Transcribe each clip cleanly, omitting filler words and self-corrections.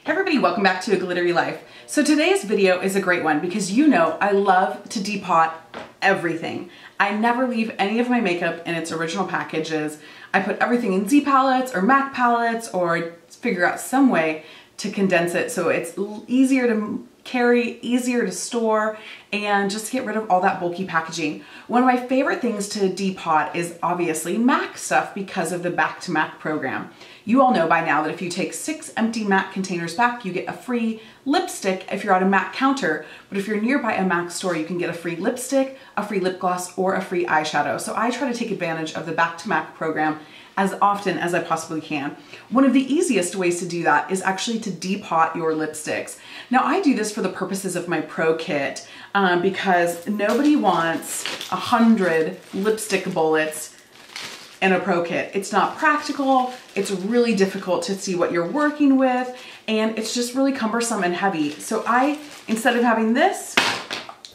Hey everybody, welcome back to A Glittery Life. So today's video is a great one because you know I love to depot everything. I never leave any of my makeup in its original packages. I put everything in Z palettes or MAC palettes or figure out some way to condense it so it's easier to carry, easier to store, and just get rid of all that bulky packaging. One of my favorite things to depot is obviously MAC stuff because of the Back to MAC program. You all know by now that if you take 6 empty MAC containers back, you get a free lipstick if you're at a MAC counter. But if you're nearby a MAC store, you can get a free lipstick, a free lip gloss, or a free eyeshadow. So I try to take advantage of the Back to MAC program as often as I possibly can. One of the easiest ways to do that is actually to depot your lipsticks. Now I do this for the purposes of my pro kit because nobody wants 100 lipstick bullets in a pro kit. It's not practical, it's really difficult to see what you're working with, and it's just really cumbersome and heavy. So instead of having this,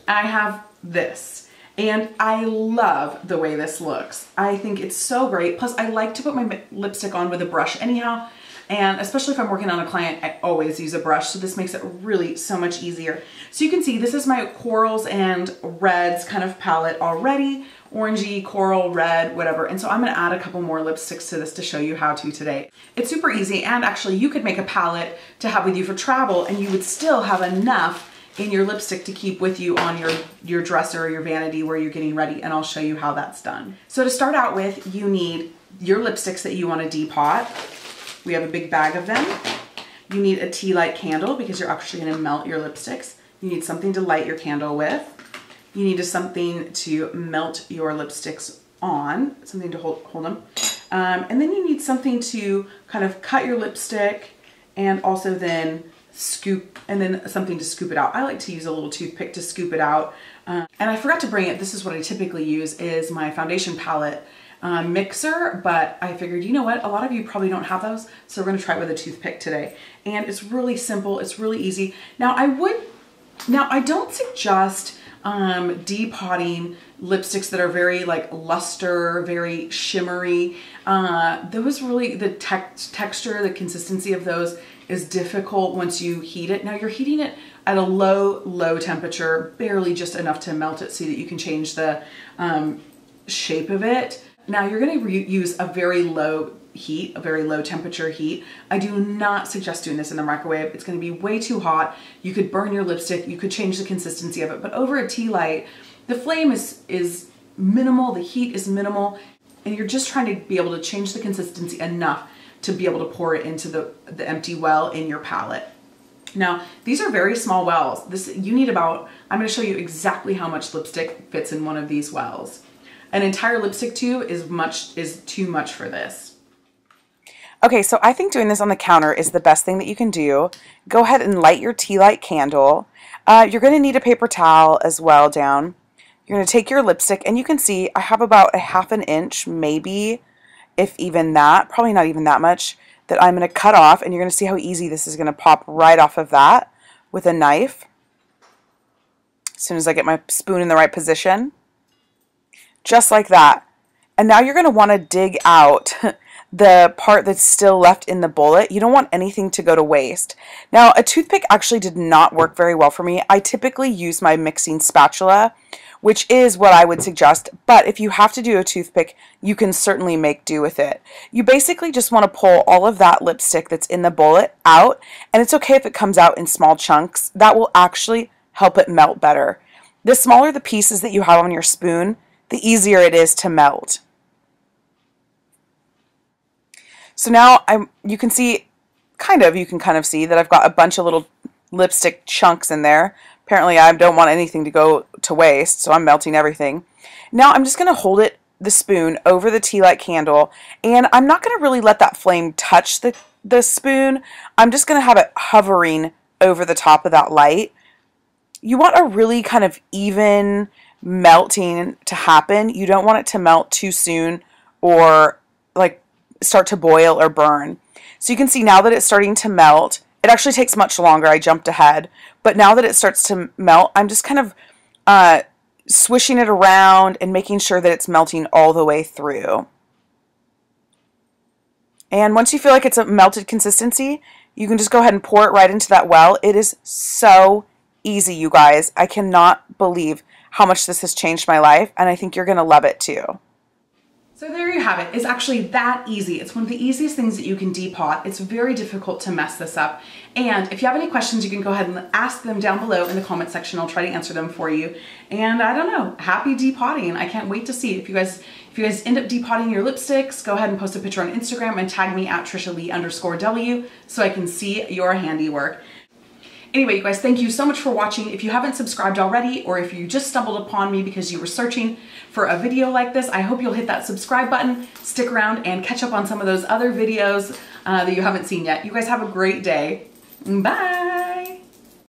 I have this. And I love the way this looks. I think it's so great. Plus I like to put my lipstick on with a brush anyhow. And especially if I'm working on a client, I always use a brush. So this makes it really so much easier. So you can see this is my corals and reds kind of palette already. Orangey, coral, red, whatever. And so I'm gonna add a couple more lipsticks to this to show you how to today. It's super easy, and actually you could make a palette to have with you for travel and you would still have enough in your lipstick to keep with you on your dresser or your vanity where you're getting ready, and I'll show you how that's done. So to start out with, you need your lipsticks that you want to depot. We have a big bag of them. You need a tea light candle because you're actually going to melt your lipsticks. You need something to light your candle with. You need something to melt your lipsticks on, something to hold them. And then you need something to kind of cut your lipstick and also then scoop, and then something to scoop it out. I like to use a little toothpick to scoop it out. And I forgot to bring it. This is what I typically use, is my foundation palette mixer, but I figured, you know what, a lot of you probably don't have those, so we're gonna try it with a toothpick today. And it's really simple, it's really easy. Now I don't suggest depotting lipsticks that are very like luster, very shimmery. Those really, the texture, the consistency of those is difficult once you heat it. Now you're heating it at a low temperature, barely just enough to melt it so that you can change the shape of it. Now you're gonna use a very low heat, a very low temperature heat. I do not suggest doing this in the microwave. It's gonna be way too hot. You could burn your lipstick, you could change the consistency of it, but over a tea light, the flame is minimal, the heat is minimal, and you're just trying to be able to change the consistency enough to be able to pour it into the empty well in your palette. Now, these are very small wells. You need about, I'm gonna show you exactly how much lipstick fits in one of these wells. An entire lipstick tube is too much for this. Okay, so I think doing this on the counter is the best thing that you can do. Go ahead and light your tea light candle. You're gonna need a paper towel as well down. You're gonna take your lipstick, and you can see I have about a ½ an inch, maybe, if even that, probably not even that much, that I'm gonna cut off, and you're gonna see how easy this is gonna pop right off of that with a knife. As soon as I get my spoon in the right position. Just like that. And now you're gonna wanna dig out the part that's still left in the bullet. You don't want anything to go to waste. Now, a toothpick actually did not work very well for me. I typically use my mixing spatula, which is what I would suggest, but if you have to do a toothpick, you can certainly make do with it. You basically just want to pull all of that lipstick that's in the bullet out, and it's okay if it comes out in small chunks. That will actually help it melt better. The smaller the pieces that you have on your spoon, the easier it is to melt. So now you can kind of see that I've got a bunch of little lipstick chunks in there. Apparently I don't want anything to go to waste, so I'm melting everything. Now I'm just going to hold the spoon over the tea light candle, and I'm not going to really let that flame touch the spoon. I'm just going to have it hovering over the top of that light. You want a really kind of even melting to happen. You don't want it to melt too soon or like start to boil or burn. So you can see now that it's starting to melt. It actually takes much longer. I jumped ahead. But now that it starts to melt, I'm just kind of swishing it around and making sure that it's melting all the way through. And once you feel like it's a melted consistency, You can just go ahead and pour it right into that well. It is so easy, you guys. I cannot believe how much this has changed my life, and I think you're going to love it too. So there you have it. It's actually that easy. It's one of the easiest things that you can depot. It's very difficult to mess this up. And if you have any questions, you can go ahead and ask them down below in the comment section. I'll try to answer them for you. And I don't know, happy depotting. I can't wait to see it. If you guys end up depotting your lipsticks, go ahead and post a picture on Instagram and tag me at TrishaLee_W so I can see your handiwork. Anyway, you guys, thank you so much for watching. If you haven't subscribed already, or if you just stumbled upon me because you were searching for a video like this, I hope you'll hit that subscribe button, stick around, and catch up on some of those other videos that you haven't seen yet. You guys have a great day. Bye.